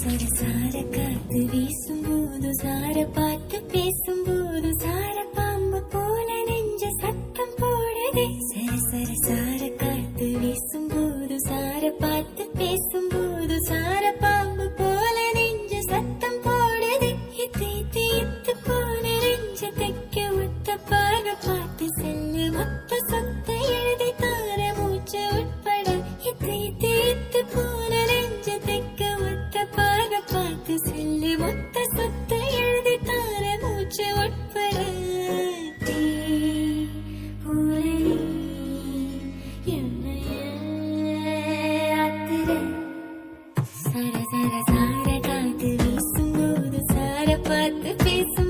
சர சார காத்து வீசும்போது சார பார்த்து பேசும்போது சார பாம்பு போல நெஞ்ச சத்தம் போடுதே. சர சர சார காத்து வீசும்போது சார பார்த்து பேசும்போது சார பாம்பு போல நெஞ்ச சத்தம் போடுதே. இத்து இத்து போன நெஞ்ச தைக்க ஒத்த பாக பார்த்து செல்லு மொத்த சொத்த எழுதி தார மூச்சு உட்பட. இத்து இத்து போன நெஞ்ச தைக்க ஒத்த பாக பார்த்து செல்லு மொத்த சொத்த எழுதி தார மூச்சு உட்பட. சர சர சார காத்து வீசும்போது சார பார்த்து பேசும்